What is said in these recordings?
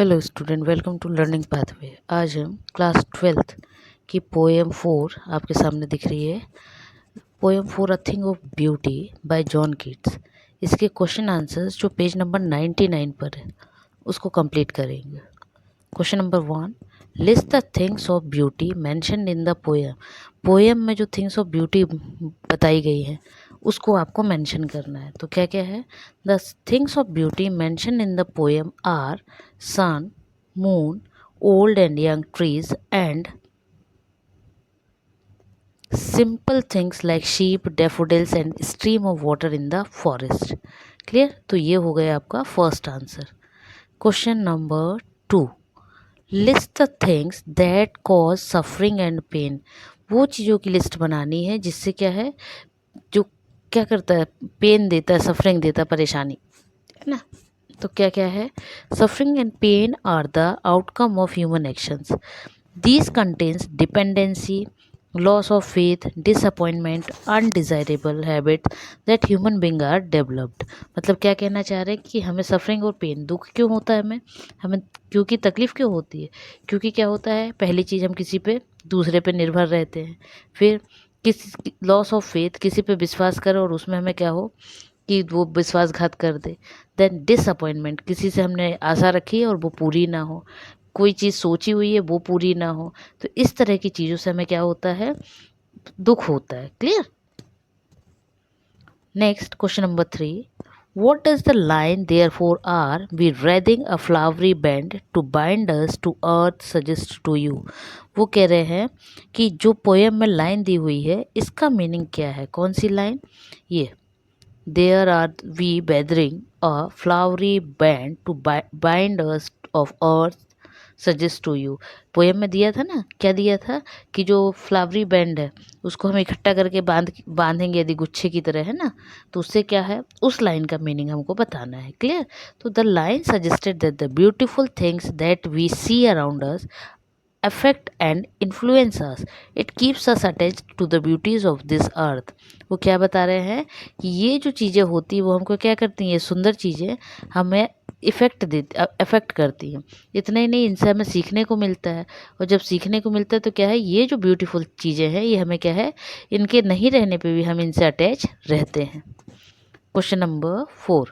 Hello student, welcome to learning pathway. आज हम class 12th की पोएम 4 आपके सामने दिख रही है। Poem 4 a thing of beauty bye John Keats. इसके क्वेश्चन आंसर्स जो पेज नंबर 99 पर है उसको कंप्लीट करेंगे। Question number 1, list the things of beauty mentioned in the poem. Poem में जो थिंग्स ऑफ ब्यूटी बताई गई हैं उसको आपको मेंशन करना है। तो क्या क्या है? The things of beauty mention in the poem are sun, moon, old and young trees, and simple things like sheep, daffodils, and stream of water in the forest. Clear? तो ये हो गया आपका first answer. Question number 2, list the things that cause suffering and pain. वो चीज़ों की list बनानी है जिससे क्या है, जो क्या करता है, पेन देता है, सफरिंग देता है, परेशानी, है ना। तो क्या क्या है? Suffering and pain are the outcome of human actions. These contains dependency, loss of faith, disappointment, undesirable habit that human being are developed. मतलब क्या कहना चाह रहे हैं कि हमें सफरिंग और पेन, दुख क्यों होता है, हमें क्योंकि तकलीफ़ क्यों होती है? क्योंकि क्या होता है, पहली चीज़ हम किसी पे दूसरे पे निर्भर रहते हैं। फिर किसी लॉस ऑफ फेथ, किसी पे विश्वास करें और उसमें हमें क्या हो कि वो विश्वासघात कर दे। देन डिसअपॉइंटमेंट, किसी से हमने आशा रखी है और वो पूरी ना हो, कोई चीज़ सोची हुई है वो पूरी ना हो। तो इस तरह की चीज़ों से हमें क्या होता है, दुख होता है। Clear? Next question number 3, what does the line therefore are we wreathing a flowery band to bind us to earth suggest to you। वो कह रहे हैं कि जो पोएम में लाइन दी हुई है इसका मीनिंग क्या है। कौन सी लाइन? ये There are we gathering a flowery band to bind us of earth suggest to you। Poem में दिया था ना, क्या दिया था कि जो फ्लावरी बैंड है उसको हम इकट्ठा करके बांधेंगे यदि गुच्छे की तरह, है ना। तो उससे क्या है, उस लाइन का मीनिंग हमको बताना है। क्लियर? तो the line suggested that the beautiful things that we see around us affect and influence us, it keeps us attached to the beauties of this earth। वो क्या बता रहे हैं कि ये जो चीज़ें होती हैं वो हमको क्या करती हैं, ये सुंदर चीज़ें हमें अफेक्ट करती हैं। इतना ही नहीं, इनसे हमें सीखने को मिलता है, और जब सीखने को मिलता है तो क्या है, ये जो ब्यूटीफुल चीज़ें हैं ये हमें क्या है, इनके नहीं रहने पे भी हम इनसे अटैच रहते हैं। Question number 4,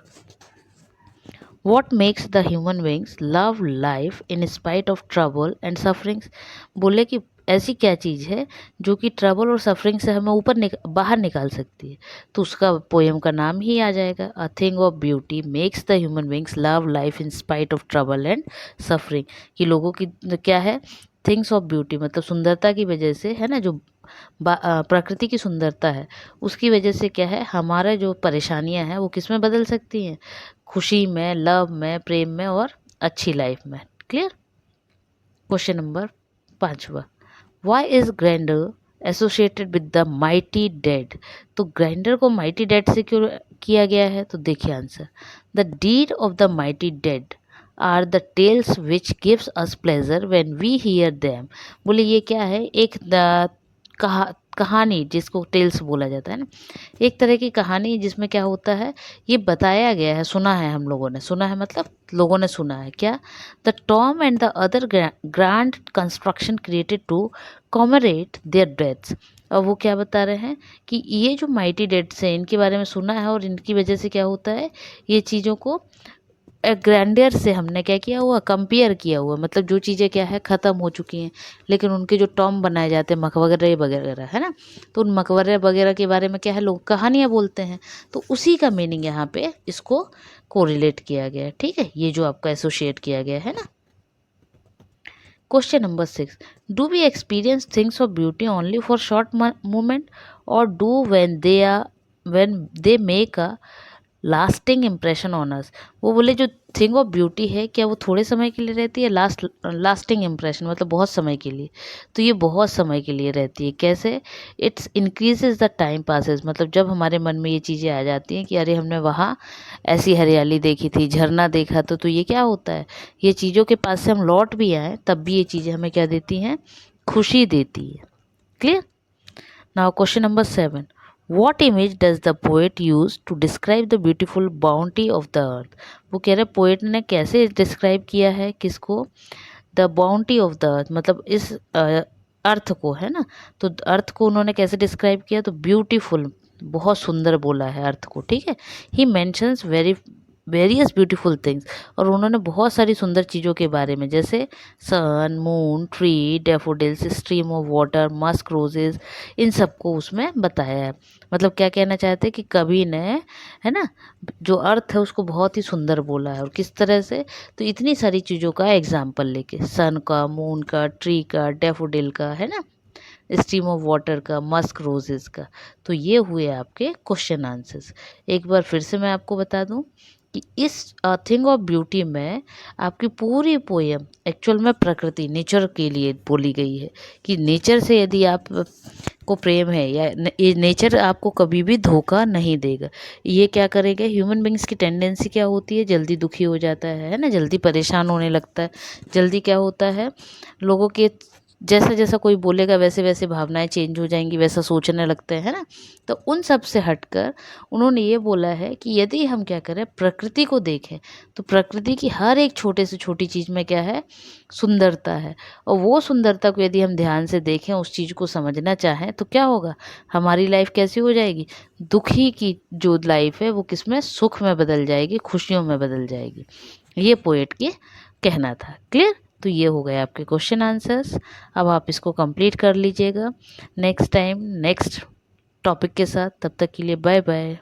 What makes the human beings love life in spite of trouble and sufferings। बोले कि ऐसी क्या चीज़ है जो कि ट्रबल और सफरिंग से हमें बाहर निकाल सकती है। तो उसका पोएम का नाम ही आ जाएगा, a thing of beauty makes the human beings love life in spite of trouble and suffering. कि लोगों की क्या है, थिंग्स ऑफ ब्यूटी मतलब सुंदरता की वजह से, है ना, जो प्रकृति की सुंदरता है उसकी वजह से क्या है, हमारा जो परेशानियां हैं वो किस में बदल सकती हैं, खुशी में, लव में, प्रेम में और अच्छी लाइफ में। Clear? Question number 5, why is grandeur associated with the mighty dead. तो ग्रैंडर को माइटी डेड से क्यों किया गया है? तो देखिए answer, the deed of the mighty dead are the tales which gives us pleasure when we hear them. बोले ये क्या है, एक कहानी जिसको टेल्स बोला जाता है ना, एक तरह की कहानी जिसमें क्या होता है, ये बताया गया है, सुना है, हम लोगों ने सुना है, मतलब लोगों ने सुना है क्या, the tomb and the other grand construction created to commemorate their deaths. और वो क्या बता रहे हैं कि ये जो माइटी डेड्स हैं इनके बारे में सुना है और इनकी वजह से क्या होता है, ये चीज़ों को ग्रैंडियर से हमने क्या किया हुआ, कंपेयर किया हुआ। मतलब जो चीज़ें क्या है, ख़त्म हो चुकी हैं, लेकिन उनके जो टॉम बनाए जाते हैं, मकबरे वगैरह, है ना, तो उन मकबरे वगैरह के बारे में क्या है, लोग कहानियाँ बोलते हैं। तो उसी का मीनिंग यहाँ पे इसको कोरिलेट किया गया है। ठीक है, ये जो आपका एसोशिएट किया गया है ना। Question number 6, do we experience things of beauty only for short moment और do when they make a lasting impression on us. वो बोले जो थिंग ऑफ ब्यूटी है क्या वो थोड़े समय के लिए रहती है, लास्टिंग इम्प्रेशन मतलब बहुत समय के लिए। तो ये बहुत समय के लिए रहती है। कैसे? It's increases the time passes, मतलब जब हमारे मन में ये चीज़ें आ जाती हैं कि अरे हमने वहाँ ऐसी हरियाली देखी थी, झरना देखा, तो ये क्या होता है, ये चीज़ों के पास से हम लौट भी आए तब भी ये चीज़ें हमें क्या देती हैं, खुशी देती है। Clear? Now question number 7, what image does the poet use to describe the beautiful bounty of the earth. वो कह रहे पोएट ने कैसे डिस्क्राइब किया है किसको, द बाउंटी ऑफ द अर्थ, मतलब इस अर्थ को, है ना। तो अर्थ को उन्होंने कैसे डिस्क्राइब किया, तो ब्यूटीफुल, बहुत सुंदर बोला है अर्थ को, ठीक है। ही मेंशंस वेरियस ब्यूटीफुल थिंग्स, और उन्होंने बहुत सारी सुंदर चीज़ों के बारे में, जैसे sun, moon, tree, daffodils, stream of water, musk roses, इन सबको उसमें बताया है। मतलब क्या कहना चाहते हैं कि कवि ने, है ना, जो अर्थ है उसको बहुत ही सुंदर बोला है। और किस तरह से, तो इतनी सारी चीज़ों का एग्जाम्पल लेके, सन का, मून का, ट्री का, डैफोडिल का, है ना, स्ट्रीम ऑफ वाटर का, मस्क रोजेस का। तो ये हुए आपके क्वेश्चन आंसर्स। एक बार फिर से मैं आपको बता दूं कि इस थिंग ऑफ ब्यूटी में आपकी पूरी पोयम एक्चुअल में प्रकृति, नेचर के लिए बोली गई है। कि नेचर से यदि आप को प्रेम है, या ये नेचर आपको कभी भी धोखा नहीं देगा। ये क्या करेगा, ह्यूमन बींग्स की टेंडेंसी क्या होती है, जल्दी दुखी हो जाता है ना, जल्दी परेशान होने लगता है, जल्दी क्या होता है, लोगों के जैसा जैसा कोई बोलेगा वैसे वैसे भावनाएं चेंज हो जाएंगी, वैसा सोचने लगते हैं ना। तो उन सब से हटकर उन्होंने ये बोला है कि यदि हम क्या करें, प्रकृति को देखें, तो प्रकृति की हर एक छोटे से छोटी चीज़ में क्या है, सुंदरता है। और वो सुंदरता को यदि हम ध्यान से देखें, उस चीज़ को समझना चाहें, तो क्या होगा, हमारी लाइफ कैसी हो जाएगी, दुखी की जो लाइफ है वो किसमें, सुख में बदल जाएगी, खुशियों में बदल जाएगी। ये पोएट के कहना था। क्लियर। तो ये हो गए आपके क्वेश्चन आंसर्स। अब आप इसको कंप्लीट कर लीजिएगा नेक्स्ट टाइम नेक्स्ट टॉपिक के साथ। तब तक के लिए बाय बाय।